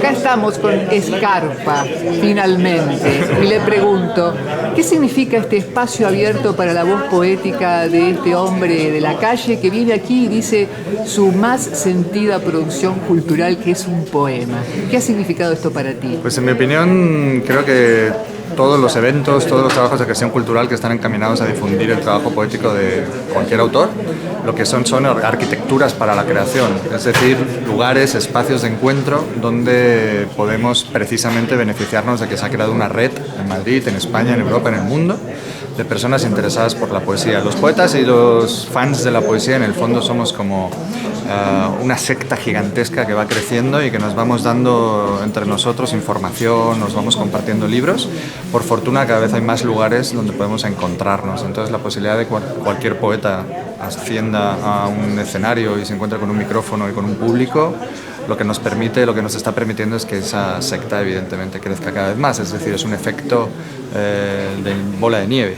acá estamos con Scarpa, finalmente, y le pregunto, ¿qué significa este espacio abierto para la voz poética de este hombre de la calle que viene aquí y dice su más sentida producción cultural, que es un poema? ¿Qué ha significado esto para ti? Pues en mi opinión, creo que todos los eventos, todos los trabajos de creación cultural que están encaminados a difundir el trabajo poético de cualquier autor, lo que son arquitecturas para la creación, es decir, lugares, espacios de encuentro donde podemos precisamente beneficiarnos de que se ha creado una red en Madrid, en España, en Europa, en el mundo, de personas interesadas por la poesía. Los poetas y los fans de la poesía en el fondo somos como una secta gigantesca que va creciendo y que nos vamos dando entre nosotros información, nos vamos compartiendo libros. Por fortuna cada vez hay más lugares donde podemos encontrarnos, entonces la posibilidad de cualquier poeta ascienda a un escenario y se encuentre con un micrófono y con un público, lo que nos está permitiendo es que esa secta evidentemente crezca cada vez más, es decir, es un efecto de bola de nieve.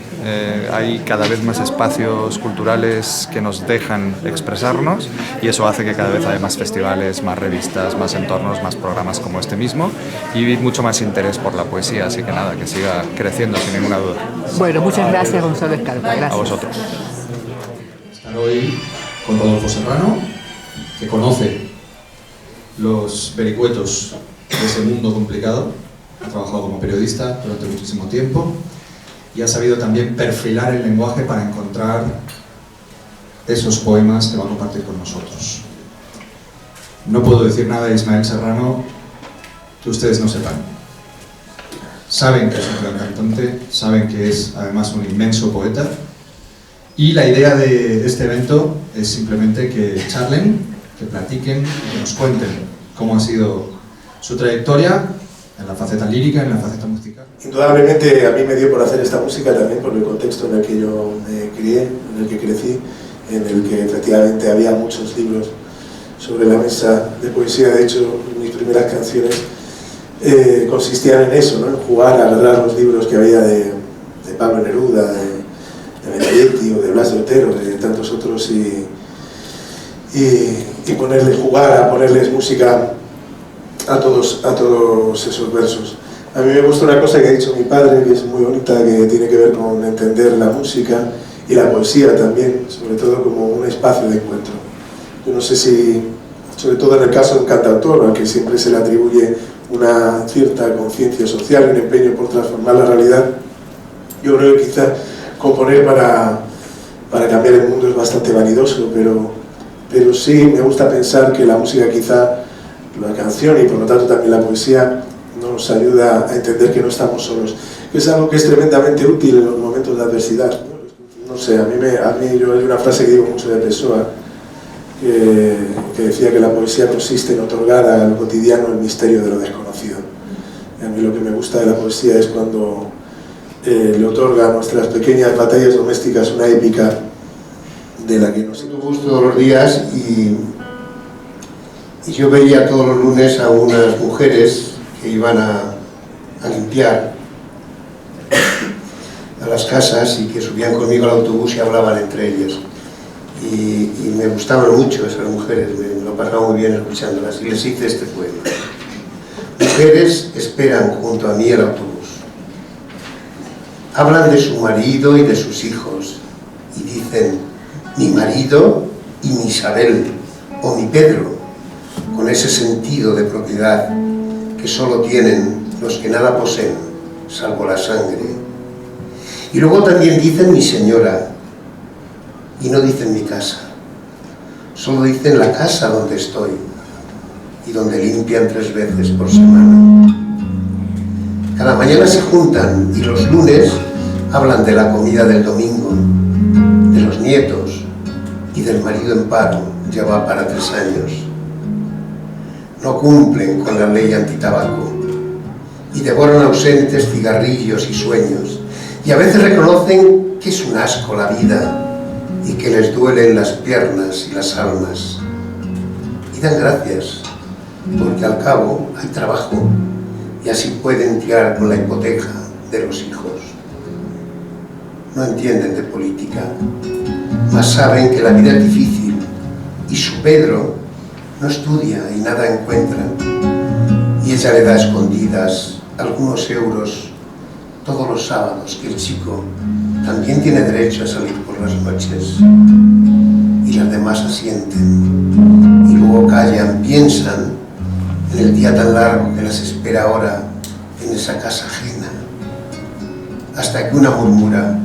Hay cada vez más espacios culturales que nos dejan expresarnos y eso hace que cada vez haya más festivales, más revistas, más entornos, más programas como este mismo y mucho más interés por la poesía, así que nada, que siga creciendo sin ninguna duda. Bueno, muchas gracias, Gonzalo Scarpa. Gracias. A vosotros. Estar hoy con Rodolfo Serrano, que conoce los vericuetos de ese mundo complicado, ha trabajado como periodista durante muchísimo tiempo y ha sabido también perfilar el lenguaje para encontrar esos poemas que va a compartir con nosotros. No puedo decir nada de Ismael Serrano que ustedes no sepan. Saben que es un gran cantante, saben que es además un inmenso poeta y la idea de este evento es simplemente que charlen, que platiquen, que nos cuenten cómo ha sido su trayectoria en la faceta lírica, en la faceta musical. Indudablemente a mí me dio por hacer esta música también por el contexto en el que yo me crié, en el que crecí, en el que efectivamente había muchos libros sobre la mesa de poesía. De hecho, mis primeras canciones consistían en eso, ¿no? En jugar a agarrar los libros que había de Pablo Neruda, de Benedetti o de Blas de Otero, de tantos otros y jugar a ponerles música a todos esos versos. A mí me gusta una cosa que ha dicho mi padre, que es muy bonita, que tiene que ver con entender la música y la poesía también, sobre todo como un espacio de encuentro. Yo no sé si, sobre todo en el caso de un cantautor, al que siempre se le atribuye una cierta conciencia social, un empeño por transformar la realidad, yo creo que quizá componer para cambiar el mundo es bastante vanidoso, pero sí me gusta pensar que la música, quizá la canción y por lo tanto también la poesía, nos ayuda a entender que no estamos solos, que es algo que es tremendamente útil en los momentos de adversidad. No sé, a mí yo hay una frase que digo mucho de Pessoa, que decía que la poesía consiste en otorgar al cotidiano el misterio de lo desconocido. Y a mí lo que me gusta de la poesía es cuando le otorga a nuestras pequeñas batallas domésticas una épica de la que nos gusto todos los días y yo veía todos los lunes a unas mujeres que iban a limpiar a las casas y que subían conmigo al autobús y hablaban entre ellas y me gustaban mucho esas mujeres, me lo pasaba muy bien escuchándolas y les hice este poema. Mujeres esperan junto a mí el autobús, hablan de su marido y de sus hijos y dicen mi marido y mi Isabel o mi Pedro, con ese sentido de propiedad que solo tienen los que nada poseen, salvo la sangre. Y luego también dicen mi señora, y no dicen mi casa, solo dicen la casa donde estoy, y donde limpian 3 veces por semana. Cada mañana se juntan, y los lunes hablan de la comida del domingo, de los nietos, y del marido en paro, ya va para 3 años. No cumplen con la ley antitabaco y devoran ausentes cigarrillos y sueños y a veces reconocen que es un asco la vida y que les duelen las piernas y las almas y dan gracias porque al cabo hay trabajo y así pueden tirar con la hipoteca de los hijos. No entienden de política, mas saben que la vida es difícil y su Pedro no estudia y nada encuentra, y y ella le da a escondidas algunos euros todos los sábados, que el chico también tiene derecho a salir por las noches. Y las demás asienten y luego callan, piensan en el día tan largo que las espera ahora en esa casa ajena, hasta que una murmura: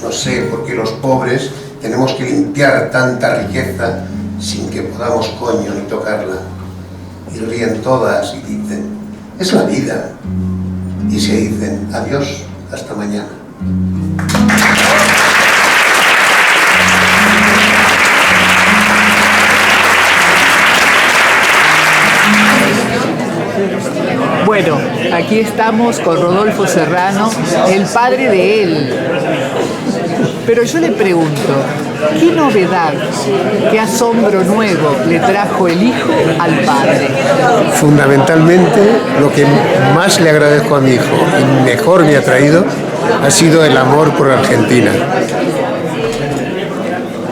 no sé por qué los pobres tenemos que limpiar tanta riqueza sin que podamos coño ni tocarla. Y ríen todas y dicen: es la vida. Y se dicen: adiós, hasta mañana. Bueno, aquí estamos con Rodolfo Serrano, el padre de él. Pero yo le pregunto, ¿qué novedad, qué asombro nuevo le trajo el hijo al padre? Fundamentalmente, lo que más le agradezco a mi hijo y mejor me ha traído ha sido el amor por Argentina.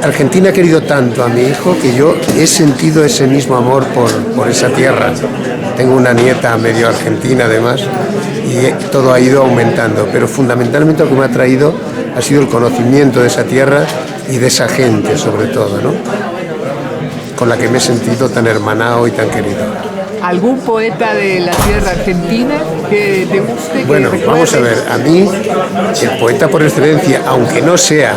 Argentina ha querido tanto a mi hijo que yo he sentido ese mismo amor por esa tierra. Tengo una nieta medio argentina además y todo ha ido aumentando, pero fundamentalmente lo que me ha traído ha sido el conocimiento de esa tierra y de esa gente sobre todo, ¿no? Con la que me he sentido tan hermanado y tan querido. ¿Algún poeta de la tierra argentina que te guste? Bueno, vamos a ver, a mí el poeta por excelencia, aunque no sea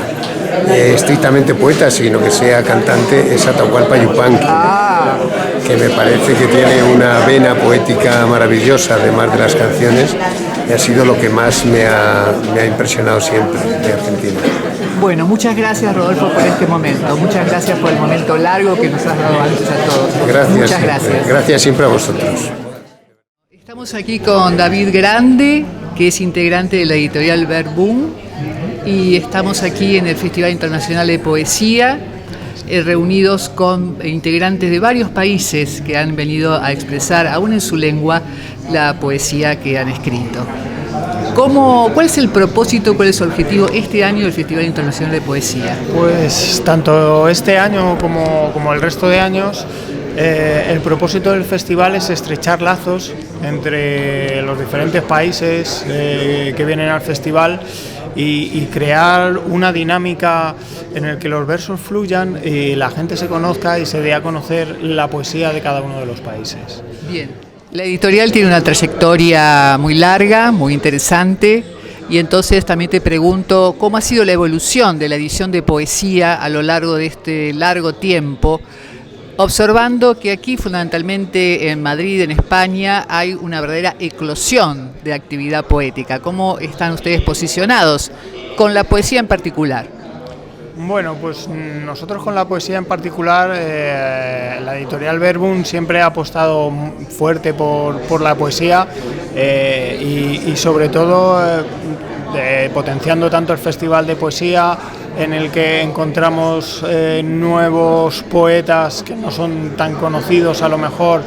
estrictamente poeta, sino que sea cantante, es Atahualpa Yupanqui, que me parece que tiene una vena poética maravillosa, además de las canciones, y ha sido lo que más me ha impresionado siempre de Argentina. Bueno, muchas gracias, Rodolfo, por este momento. Muchas gracias por el momento largo que nos has dado antes a todos. Gracias. Muchas gracias. Gracias siempre a vosotros. Estamos aquí con David Grande, que es integrante de la editorial Verbum, y estamos aquí en el Festival Internacional de Poesía, reunidos con integrantes de varios países que han venido a expresar, aún en su lengua, la poesía que han escrito. ¿Cuál es el propósito, cuál es su objetivo este año del Festival Internacional de Poesía? Pues tanto este año como el resto de años, el propósito del festival es estrechar lazos entre los diferentes países que vienen al festival y crear una dinámica en la que los versos fluyan y la gente se conozca y se dé a conocer la poesía de cada uno de los países. Bien. La editorial tiene una trayectoria muy larga, muy interesante, y entonces también te pregunto cómo ha sido la evolución de la edición de poesía a lo largo de este largo tiempo, observando que aquí fundamentalmente en Madrid, en España, hay una verdadera eclosión de actividad poética. ¿Cómo están ustedes posicionados con la poesía en particular? Bueno, pues nosotros con la poesía en particular, la editorial Verbum siempre ha apostado fuerte por la poesía y sobre todo potenciando tanto el Festival de Poesía, en el que encontramos nuevos poetas que no son tan conocidos a lo mejor.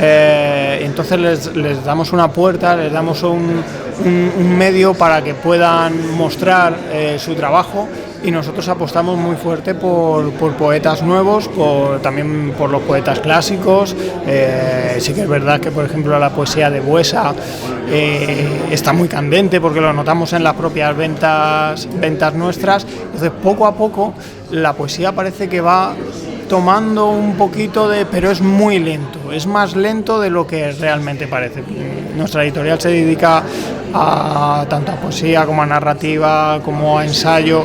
Entonces les damos una puerta, les damos un medio para que puedan mostrar su trabajo, y nosotros apostamos muy fuerte por poetas nuevos, también por los poetas clásicos. Sí que es verdad que, por ejemplo, la poesía de Buesa está muy candente porque lo notamos en las propias ventas nuestras. Entonces, poco a poco la poesía parece que va tomando un poquito pero es muy lento, es más lento de lo que realmente parece. Nuestra editorial se dedica tanto a poesía como a narrativa, como a ensayo,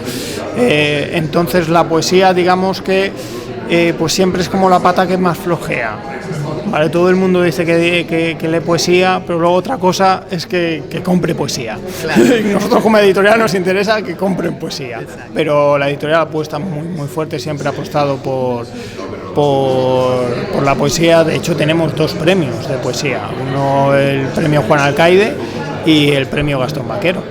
entonces la poesía, digamos que pues siempre es como la pata que más flojea, ¿vale? Todo el mundo dice que lee poesía, pero luego otra cosa es que compre poesía. Claro. Nosotros como editorial nos interesa que compren poesía. Exacto. Pero la editorial apuesta muy fuerte, siempre ha apostado por la poesía. De hecho, tenemos 2 premios de poesía, uno el premio Juan Alcaide y el premio Gastón Vaquero.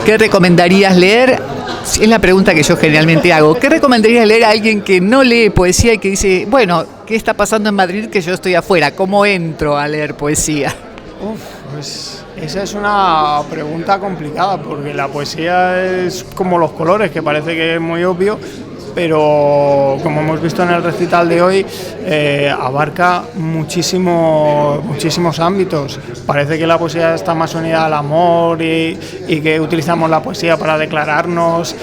¿Qué recomendarías leer? Es la pregunta que yo generalmente hago. ¿Qué recomendarías leer a alguien que no lee poesía y que dice, bueno, ¿qué está pasando en Madrid que yo estoy afuera? ¿Cómo entro a leer poesía? Pues esa es una pregunta complicada, porque la poesía es como los colores, que parece que es muy obvio, pero como hemos visto en el recital de hoy, abarca muchísimos ámbitos. Parece que la poesía está más unida al amor y que utilizamos la poesía para declararnos,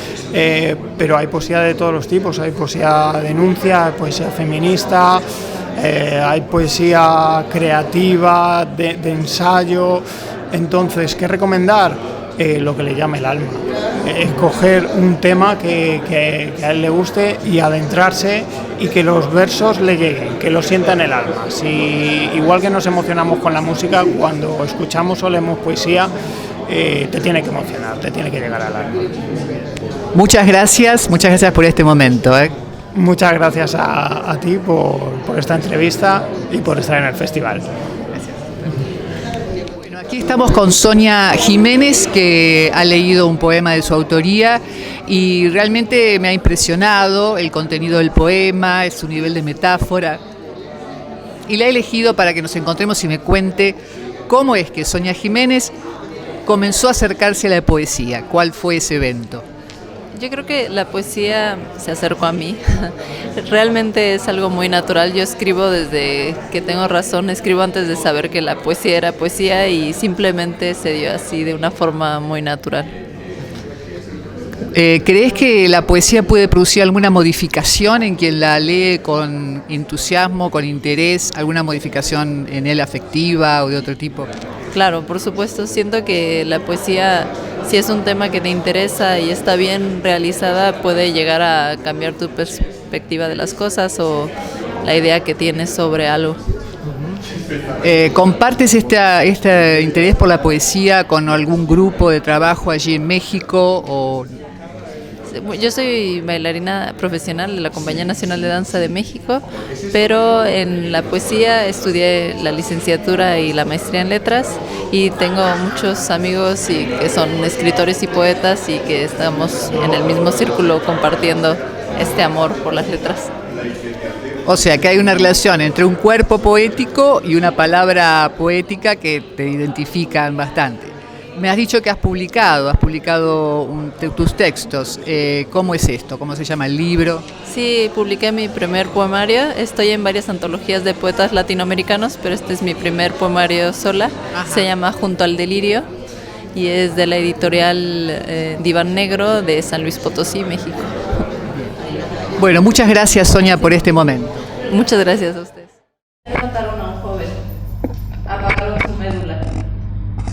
pero hay poesía de todos los tipos, hay poesía denuncia, hay poesía feminista, hay poesía creativa, de ensayo. Entonces, ¿qué recomendar? Lo que le llame el alma. Escoger un tema que a él le guste y adentrarse y que los versos le lleguen, que lo sienta en el alma. Igual que nos emocionamos con la música, cuando escuchamos o leemos poesía, te tiene que emocionar, te tiene que llegar al alma. Muchas gracias por este momento. Muchas gracias a ti por esta entrevista y por estar en el festival. Aquí estamos con Sonia Jiménez, que ha leído un poema de su autoría y realmente me ha impresionado el contenido del poema, su nivel de metáfora. Y la he elegido para que nos encontremos y me cuente cómo es que Sonia Jiménez comenzó a acercarse a la poesía. ¿Cuál fue ese evento? Yo creo que la poesía se acercó a mí. Realmente es algo muy natural. Yo escribo desde que tengo razón, escribo antes de saber que la poesía era poesía y simplemente se dio así de una forma muy natural. ¿Crees que la poesía puede producir alguna modificación en quien la lee con entusiasmo, con interés, alguna modificación en él afectiva o de otro tipo? Claro, por supuesto. Siento que la poesía, si es un tema que te interesa y está bien realizada, puede llegar a cambiar tu perspectiva de las cosas o la idea que tienes sobre algo. ¿Compartes este interés por la poesía con algún grupo de trabajo allí en México? O... Yo soy bailarina profesional de la Compañía Nacional de Danza de México, pero en la poesía estudié la licenciatura y la maestría en letras y tengo muchos amigos que son escritores y poetas y que estamos en el mismo círculo compartiendo este amor por las letras. O sea, que hay una relación entre un cuerpo poético y una palabra poética que te identifican bastante. Me has dicho que has publicado tus textos. ¿Cómo es esto? ¿Cómo se llama el libro? Sí, publiqué mi primer poemario. Estoy en varias antologías de poetas latinoamericanos, pero este es mi primer poemario sola. Ajá. Se llama Junto al Delirio y es de la editorial Diván Negro de San Luis Potosí, México. Bueno, muchas gracias, Sonia, por este momento. Muchas gracias a ustedes. Mataron a un joven. Apagaron su médula.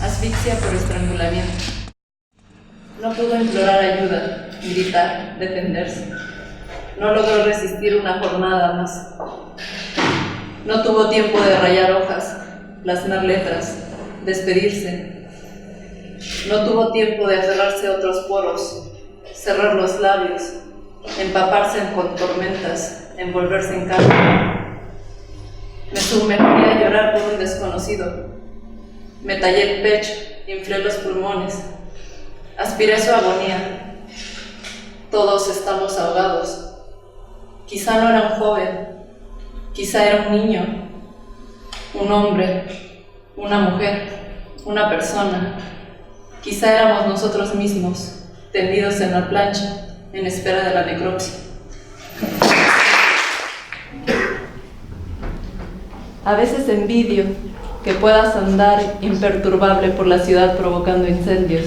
Asfixia por estrangulamiento. No pudo implorar ayuda, gritar, defenderse. No logró resistir una jornada más. No tuvo tiempo de rayar hojas, plasmar letras, despedirse. No tuvo tiempo de aferrarse a otros poros, cerrar los labios, empaparse con tormentas, envolverse en carne. Me sumergí a llorar por un desconocido. Me tallé el pecho, inflé los pulmones, aspiré su agonía. Todos estamos ahogados. Quizá no era un joven, quizá era un niño, un hombre, una mujer, una persona. Quizá éramos nosotros mismos, tendidos en la plancha, en espera de la necropsia. A veces envidio que puedas andar imperturbable por la ciudad provocando incendios.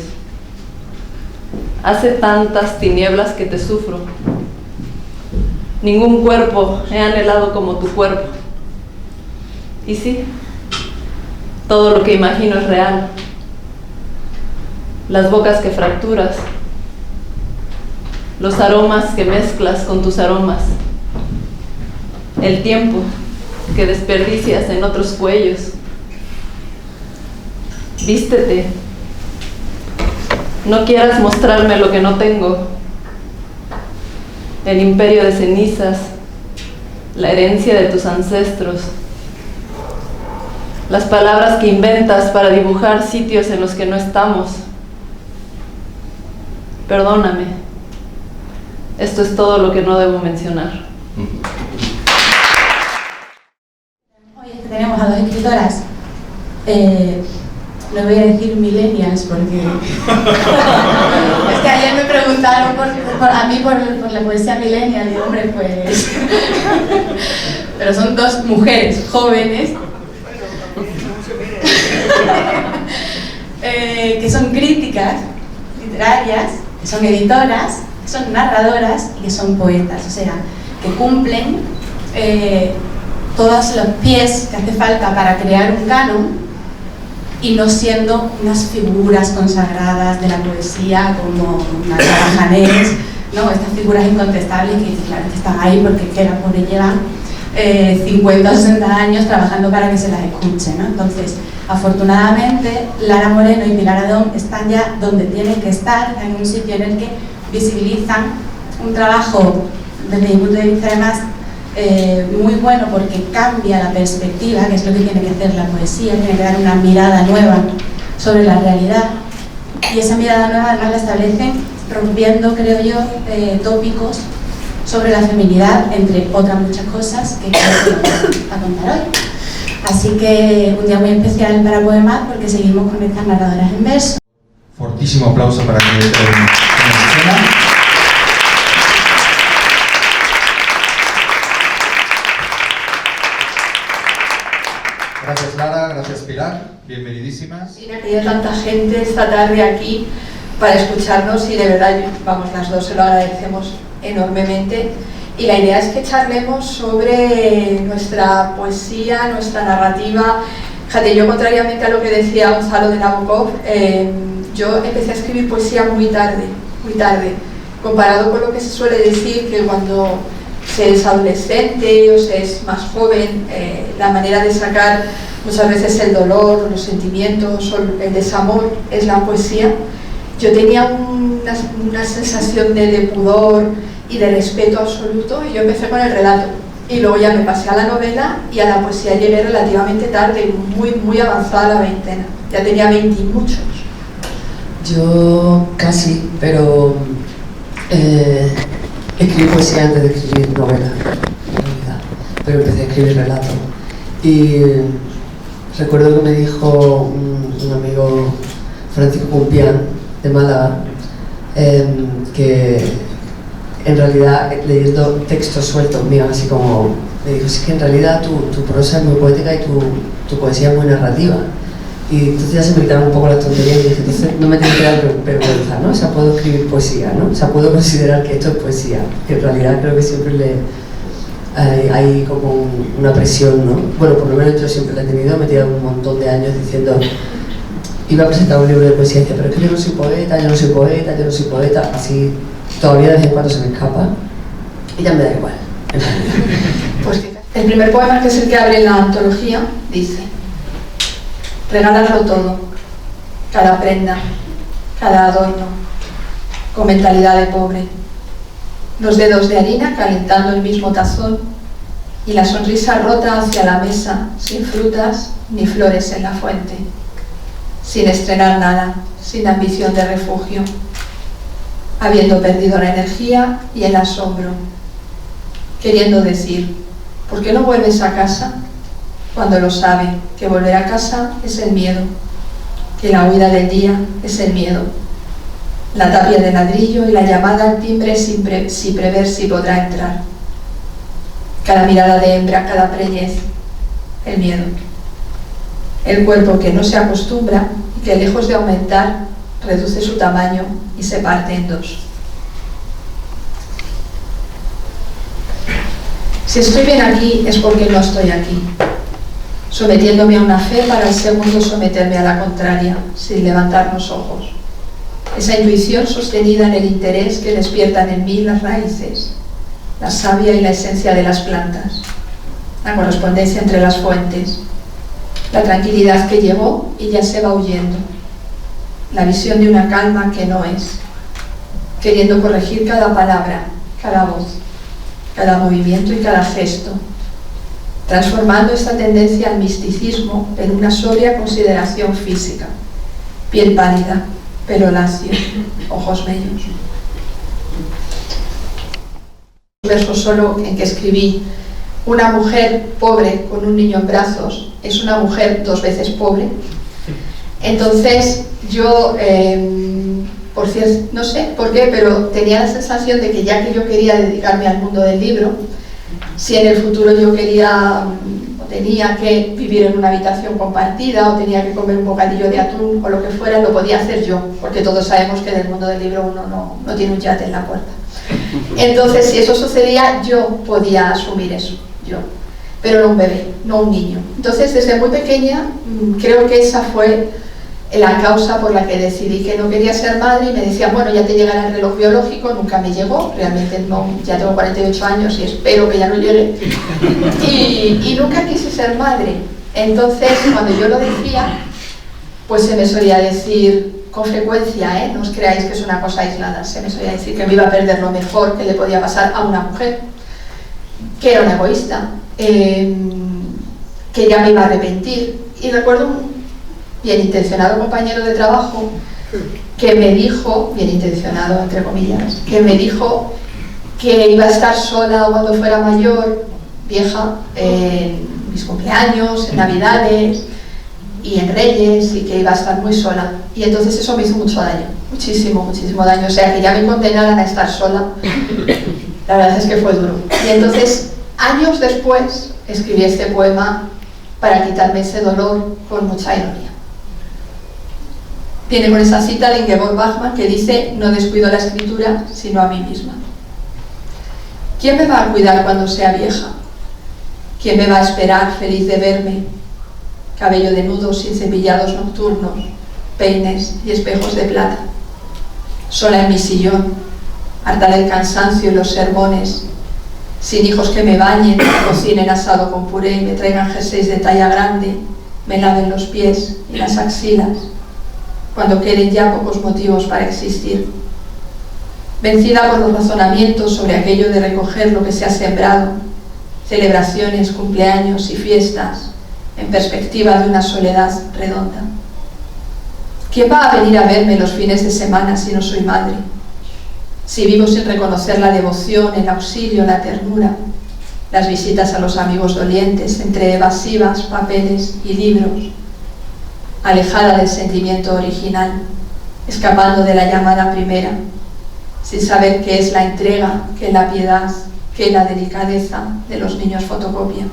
Hace tantas tinieblas que te sufro. Ningún cuerpo he anhelado como tu cuerpo. Y sí, todo lo que imagino es real. Las bocas que fracturas, los aromas que mezclas con tus aromas, el tiempo que desperdicias en otros cuellos. Vístete. No quieras mostrarme lo que no tengo. El imperio de cenizas, la herencia de tus ancestros, las palabras que inventas para dibujar sitios en los que no estamos. Perdóname. Esto es todo lo que no debo mencionar. Hoy tenemos a dos escritoras. No voy a decir millennials porque es que ayer me preguntaron a mí por la poesía millennial y hombre, pues... Pero son dos mujeres jóvenes que son críticas literarias, que son editoras, que son narradoras y que son poetas, o sea, que cumplen todos los pies que hace falta para crear un canon y no siendo unas figuras consagradas de la poesía como Natalia Janés, ¿no? Estas figuras incontestables que claro que están ahí porque que la pobre llevan 50 o 60 años trabajando para que se las escuche, ¿no? Entonces, afortunadamente, Lara Moreno y Pilar Adón están ya donde tienen que estar, en un sitio en el que visibilizan un trabajo, desde mi punto de vista además, muy bueno porque cambia la perspectiva, que es lo que tiene que hacer la poesía, tiene que dar una mirada nueva sobre la realidad, y esa mirada nueva además la establecen rompiendo, creo yo, tópicos sobre la feminidad, entre otras muchas cosas que creo que vamos a contar hoy. Así que un día muy especial para Poemas porque seguimos con estas narradoras en verso. Fortísimo aplauso para que Gracias Lara, gracias Pilar, bienvenidísimas. Mira que hay tanta gente esta tarde aquí para escucharnos y de verdad, vamos, las dos se lo agradecemos enormemente. Y la idea es que charlemos sobre nuestra poesía, nuestra narrativa. Fíjate, yo contrariamente a lo que decía Gonzalo de Nabokov, yo empecé a escribir poesía muy tarde, comparado con lo que se suele decir que cuando se es adolescente o se es más joven, la manera de sacar muchas veces el dolor, los sentimientos o el desamor es la poesía. Yo tenía una sensación de pudor y de respeto absoluto y yo empecé con el relato y luego ya me pasé a la novela y a la poesía llegué relativamente tarde, muy avanzada la veintena, ya tenía 20 y muchos. Yo casi, pero escribí poesía antes de escribir novela, en realidad, pero empecé a escribir relato. Y recuerdo que me dijo un amigo, Francisco Cumpián, de Málaga, que en realidad, leyendo textos sueltos míos, así como, me dijo, es que en realidad tu prosa es muy poética y tu poesía es muy narrativa. Y entonces ya se me quitaron un poco las tonterías y dije, entonces no me tiene que dar vergüenza, ¿no? O sea, puedo escribir poesía, ¿no? O sea, puedo considerar que esto es poesía, que en realidad creo que siempre hay como una presión, ¿no? Bueno, por lo menos yo siempre la he tenido, me he tirado un montón de años diciendo, iba a presentar un libro de poesía y decía, pero es que yo no soy poeta, así todavía de vez en cuando se me escapa y ya me da igual. Pues el primer poema, que es el que abre la antología, dice: regalarlo todo, cada prenda, cada adorno, con mentalidad de pobre, los dedos de harina calentando el mismo tazón y la sonrisa rota hacia la mesa, sin frutas ni flores en la fuente, sin estrenar nada, sin ambición de refugio, habiendo perdido la energía y el asombro, queriendo decir, ¿por qué no vuelves a casa? Cuando lo sabe, que volver a casa es el miedo, que la huida del día es el miedo, la tapia de ladrillo y la llamada al timbre sin prever si podrá entrar, cada mirada de hembra, cada preñez, el miedo, el cuerpo que no se acostumbra y que lejos de aumentar reduce su tamaño y se parte en dos. Si estoy bien aquí es porque no estoy aquí, sometiéndome a una fe para al segundo someterme a la contraria, sin levantar los ojos. Esa intuición sostenida en el interés que despiertan en mí las raíces, la savia y la esencia de las plantas, la correspondencia entre las fuentes, la tranquilidad que llegó y ya se va huyendo, la visión de una calma que no es, queriendo corregir cada palabra, cada voz, cada movimiento y cada gesto, transformando esta tendencia al misticismo en una sobria consideración física, piel pálida, pelo lacio, ojos bellos. Un verso solo en que escribí: una mujer pobre con un niño en brazos es una mujer 2 veces pobre. Entonces yo por cierto, no sé por qué, pero tenía la sensación de que ya que yo quería dedicarme al mundo del libro, si en el futuro yo quería o tenía que vivir en una habitación compartida o tenía que comer un bocadillo de atún o lo que fuera, lo podía hacer yo, porque todos sabemos que en el mundo del libro uno no tiene un yate en la puerta. Entonces, si eso sucedía, yo podía asumir eso, yo, pero no un bebé, no un niño. Entonces, desde muy pequeña, creo que esa fue la causa por la que decidí que no quería ser madre, y me decían, bueno, ya te llegará el reloj biológico. Nunca me llegó, realmente no, ya tengo 48 años y espero que ya no llegue, y nunca quise ser madre. Entonces, cuando yo lo decía, pues se me solía decir con frecuencia, no os creáis que es una cosa aislada, se me solía decir que me iba a perder lo mejor que le podía pasar a una mujer, que era una egoísta, que ya me iba a arrepentir. Y recuerdo un bien intencionado compañero de trabajo que me dijo, bien intencionado entre comillas, que me dijo que iba a estar sola cuando fuera mayor, vieja, en mis cumpleaños, en Navidades y en Reyes, y que iba a estar muy sola. Y entonces eso me hizo mucho daño, muchísimo daño. O sea, que ya me condenaran a estar sola, la verdad es que fue duro. Y entonces, años después, escribí este poema para quitarme ese dolor con mucha ironía. Viene con esa cita de Ingeborg Bachmann que dice: no descuido la escritura, sino a mí misma. ¿Quién me va a cuidar cuando sea vieja? ¿Quién me va a esperar feliz de verme? Cabello de nudos sin cepillados nocturnos, peines y espejos de plata. Sola en mi sillón, harta del cansancio y los sermones, sin hijos que me bañen, cocinen asado con puré y me traigan jerseys de talla grande, me laven los pies y las axilas, cuando queden ya pocos motivos para existir. Vencida por los razonamientos sobre aquello de recoger lo que se ha sembrado, celebraciones, cumpleaños y fiestas, en perspectiva de una soledad redonda. ¿Quién va a venir a verme los fines de semana si no soy madre? Si vivo sin reconocer la devoción, el auxilio, la ternura, las visitas a los amigos dolientes entre evasivas, papeles y libros, alejada del sentimiento original, escapando de la llamada primera, sin saber qué es la entrega, qué la piedad, qué la delicadeza de los niños fotocopia.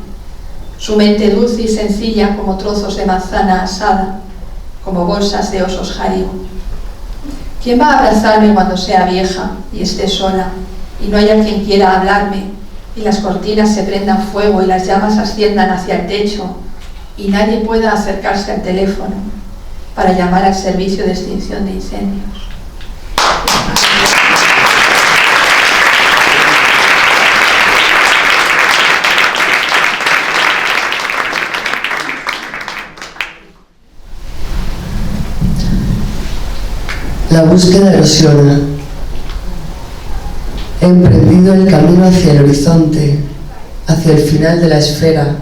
Su mente dulce y sencilla como trozos de manzana asada, como bolsas de osos jarigo. ¿Quién va a abrazarme cuando sea vieja y esté sola y no haya quien quiera hablarme y las cortinas se prendan fuego y las llamas asciendan hacia el techo y nadie pueda acercarse al teléfono para llamar al servicio de extinción de incendios? La búsqueda erosiona. He emprendido el camino hacia el horizonte, hacia el final de la esfera.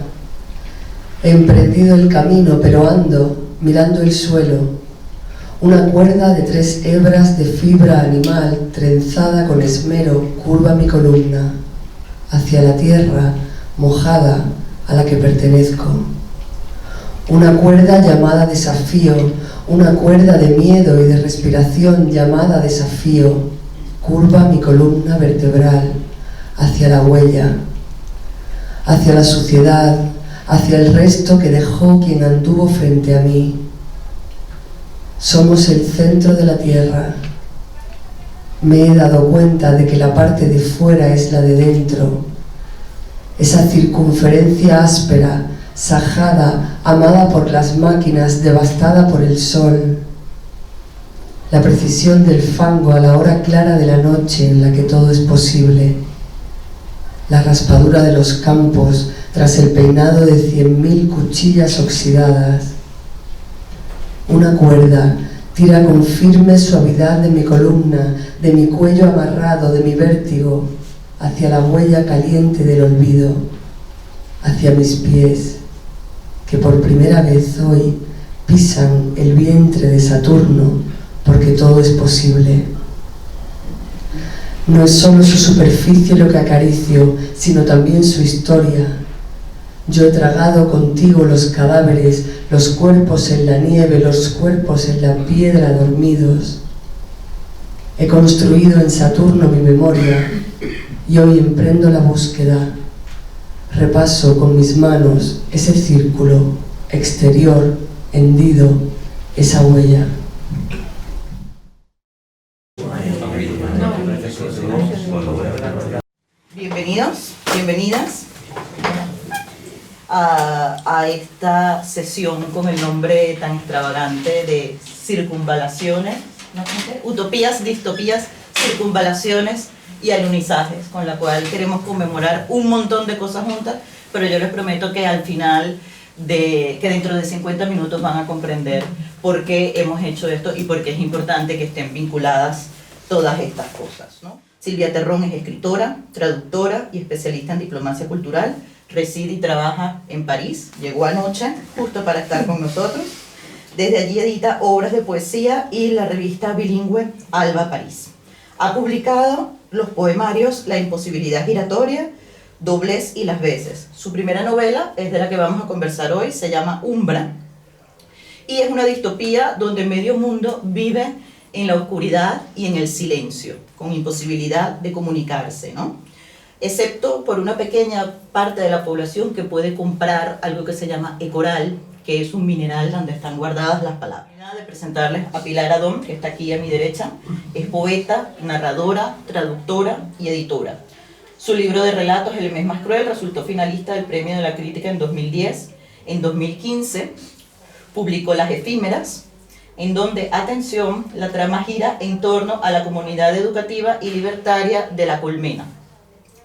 He emprendido el camino, pero ando, mirando el suelo. Una cuerda de 3 hebras de fibra animal, trenzada con esmero, curva mi columna, hacia la tierra mojada a la que pertenezco. Una cuerda llamada desafío, una cuerda de miedo y de respiración llamada desafío, curva mi columna vertebral hacia la huella, hacia la suciedad, hacia el resto que dejó quien anduvo frente a mí. Somos el centro de la tierra. Me he dado cuenta de que la parte de fuera es la de dentro, esa circunferencia áspera, sajada, amada por las máquinas, devastada por el sol. La precisión del fango a la hora clara de la noche en la que todo es posible. La raspadura de los campos tras el peinado de 100.000 cuchillas oxidadas. Una cuerda tira con firme suavidad de mi columna, de mi cuello amarrado, de mi vértigo, hacia la huella caliente del olvido, hacia mis pies, que por primera vez hoy pisan el vientre de Saturno, porque todo es posible. No es solo su superficie lo que acaricio, sino también su historia. Yo he tragado contigo los cadáveres, los cuerpos en la nieve, los cuerpos en la piedra dormidos. He construido en Saturno mi memoria y hoy emprendo la búsqueda. Repaso con mis manos ese círculo exterior, hendido, esa huella. Bienvenidos, bienvenidas a esta sesión con el nombre tan extravagante de circunvalaciones, ¿no? Utopías, distopías, circunvalaciones y alunizajes, con la cual queremos conmemorar un montón de cosas juntas, pero yo les prometo que al final, que dentro de 50 minutos van a comprender por qué hemos hecho esto y por qué es importante que estén vinculadas todas estas cosas, ¿no? Silvia Terrón es escritora, traductora y especialista en diplomacia cultural, reside y trabaja en París, llegó anoche justo para estar con nosotros. Desde allí edita obras de poesía y la revista bilingüe Alba París. Ha publicado los poemarios La imposibilidad giratoria, Doblez y Las veces. Su primera novela es de la que vamos a conversar hoy, se llama Umbra, y es una distopía donde medio mundo vive en la oscuridad y en el silencio, con imposibilidad de comunicarse, ¿no? Excepto por una pequeña parte de la población que puede comprar algo que se llama ecoral, que es un mineral donde están guardadas las palabras. De presentarles a Pilar Adón, que está aquí a mi derecha. Es poeta, narradora, traductora y editora. Su libro de relatos, El mes más cruel, resultó finalista del Premio de la Crítica en 2010. En 2015 publicó Las efímeras, en donde, atención, la trama gira en torno a la comunidad educativa y libertaria de La Colmena.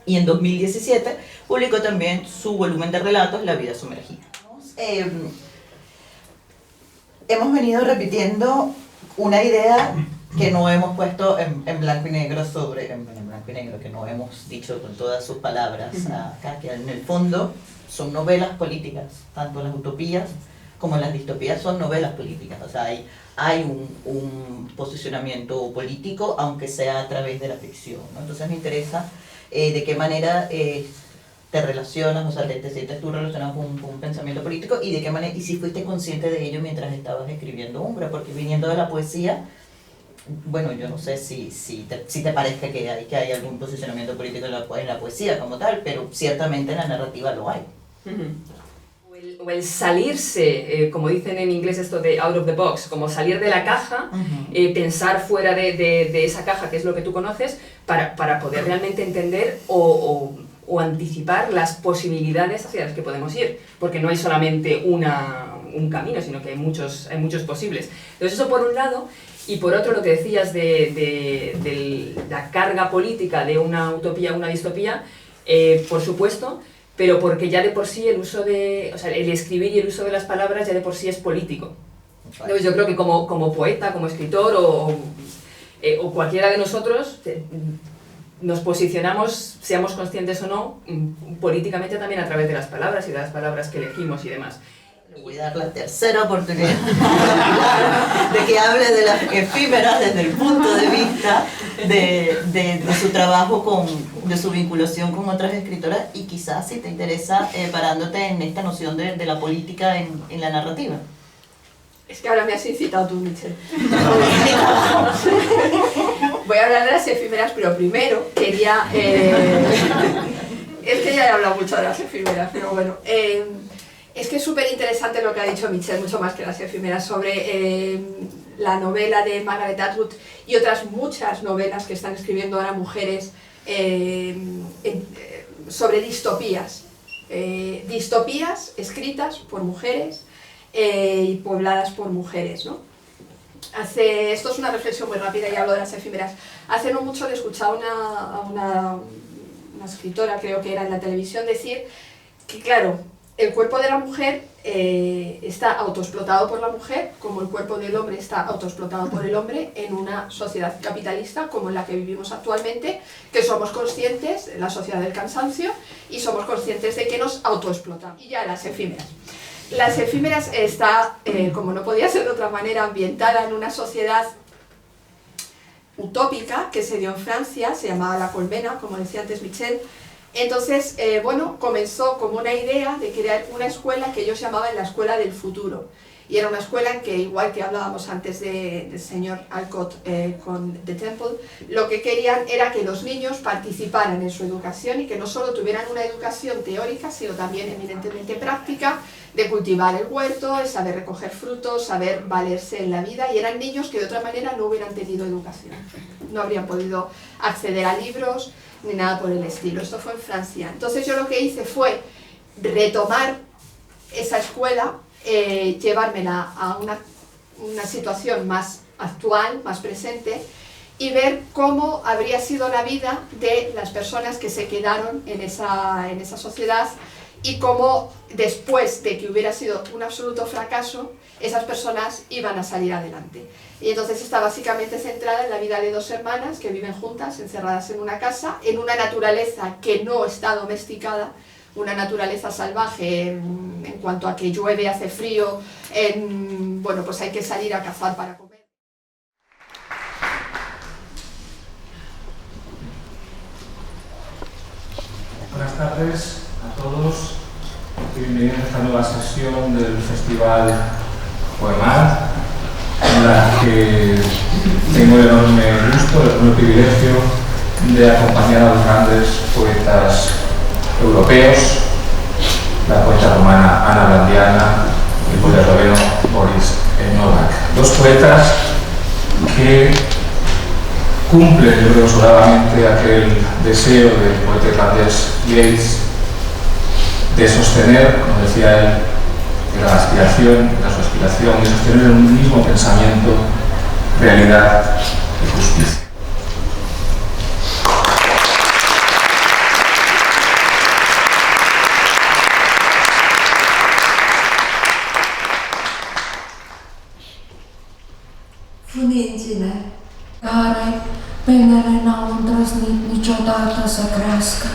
Y en 2017 publicó también su volumen de relatos, La vida sumergida. Hemos venido repitiendo una idea que no hemos puesto en blanco y negro que no hemos dicho con todas sus palabras acá, que en el fondo son novelas políticas, tanto las utopías como las distopías son novelas políticas, o sea, hay un posicionamiento político, aunque sea a través de la ficción, ¿no? Entonces me interesa de qué manera te relacionas, o sea, te sientes tú relacionado con un pensamiento político y de qué manera, y si fuiste consciente de ello mientras estabas escribiendo Umbra, porque viniendo de la poesía, bueno, yo no sé si te parezca que hay algún posicionamiento político en la poesía como tal, pero ciertamente en la narrativa lo hay. O el salirse, como dicen en inglés esto de out of the box, como salir de la caja, pensar fuera de esa caja, que es lo que tú conoces, para poder realmente entender o anticipar las posibilidades hacia las que podemos ir, porque no hay solamente un camino, sino que hay muchos posibles. Entonces eso por un lado, y por otro lo que decías de la carga política de una utopía a una distopía, por supuesto, pero porque ya de por sí el escribir y el uso de las palabras ya de por sí es político. Entonces yo creo que como poeta, como escritor o cualquiera de nosotros, nos posicionamos, seamos conscientes o no, políticamente también a través de las palabras y de las palabras que elegimos y demás. Le voy a dar la tercera oportunidad de que hable de Las efímeras desde el punto de vista de su trabajo, de su vinculación con otras escritoras y quizás si te interesa parándote en esta noción de la política en la narrativa. Es que ahora me has incitado tú, Michelle. Voy a hablar de Las efímeras, pero primero quería... es que ya he hablado mucho de Las efímeras, pero bueno... es que es súper interesante lo que ha dicho Michelle, mucho más que Las efímeras, sobre la novela de Margaret Atwood y otras muchas novelas que están escribiendo ahora mujeres sobre distopías. Distopías escritas por mujeres y pobladas por mujeres, ¿no? Esto es una reflexión muy rápida y hablo de Las efímeras. Hace no mucho le escuchaba a una escritora, creo que era en la televisión, decir que, claro, el cuerpo de la mujer está autoexplotado por la mujer, como el cuerpo del hombre está autoexplotado por el hombre en una sociedad capitalista como en la que vivimos actualmente, que somos conscientes, la sociedad del cansancio, y somos conscientes de que nos autoexplotamos. Y ya Las efímeras. Las efímeras está, como no podía ser de otra manera, ambientada en una sociedad utópica que se dio en Francia, se llamaba La Colmena, como decía antes Michelle. Entonces, bueno, comenzó como una idea de crear una escuela que ellos llamaban la Escuela del Futuro. Y era una escuela en que, igual que hablábamos antes del señor Alcott con The Temple, lo que querían era que los niños participaran en su educación y que no solo tuvieran una educación teórica, sino también eminentemente práctica, de cultivar el huerto, de saber recoger frutos, saber valerse en la vida, y eran niños que de otra manera no hubieran tenido educación, no habrían podido acceder a libros ni nada por el estilo. Esto fue en Francia. Entonces yo lo que hice fue retomar esa escuela, llevármela a una situación más actual, más presente, y ver cómo habría sido la vida de las personas que se quedaron en esa sociedad, y cómo después de que hubiera sido un absoluto fracaso, esas personas iban a salir adelante. Y entonces está básicamente centrada en la vida de dos hermanas que viven juntas, encerradas en una casa, en una naturaleza que no está domesticada, una naturaleza salvaje en cuanto a que llueve, hace frío, bueno, pues hay que salir a cazar para comer. Buenas tardes a todos. Bienvenidos a esta nueva sesión del Festival Poemal, en la que tengo el enorme gusto, el enorme privilegio de acompañar a los grandes poetas europeos, la poeta rumana Ana Blandiana y el poeta esloveno Boris Novak. Dos poetas que cumplen, yo creo, sobradamente aquel deseo del poeta irlandés Yeats de sostener, como decía él, era la aspiración, era su aspiración, de sostener un mismo pensamiento, realidad y justicia. Funingile, care penele n-au îndrăznit niciodată să crească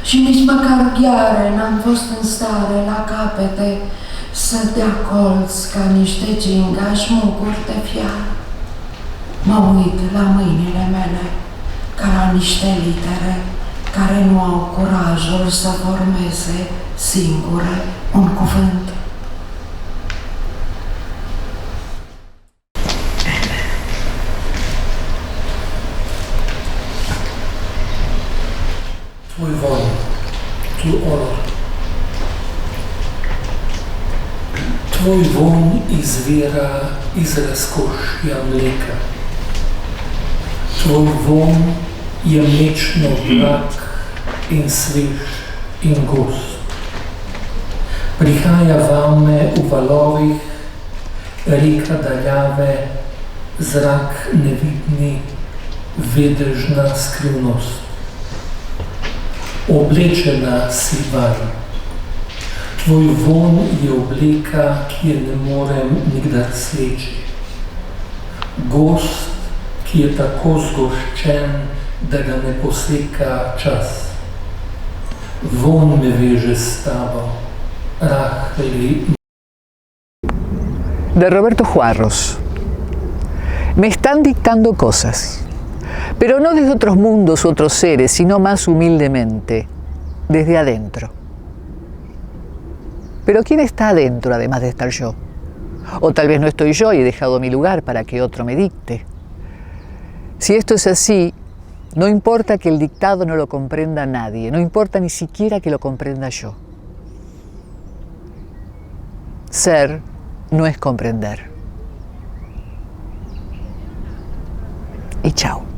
și nici măcar gheare n-am fost în stare la capete să dea colț ca niște gingași muguri de fiară. Mă uit la mâinile mele ca la niște litere care nu au curajul să formeze singure un cuvânt. Tvoj von, tvoj olor. Tvoj von izvira iz razkošja mleka. Tvoj von je mlečno blag in svež in gost. Prihaja vame v valovih, reka daljave, zrak nevidni, vedežna skrivnost. Oblečena si vanj. Tvoj von je obleka, ki je ne morem nikdar sleči. Gost, ki je tako zgoščen, da ga ne poseka čas. Von me veže s tabo, rahli. De Roberto Juarros. Me están dictando cosas. Pero no desde otros mundos u otros seres, sino más humildemente, desde adentro. Pero ¿quién está adentro además de estar yo? O tal vez no estoy yo y he dejado mi lugar para que otro me dicte. Si esto es así, no importa que el dictado no lo comprenda nadie, no importa ni siquiera que lo comprenda yo. Ser no es comprender. Y chao.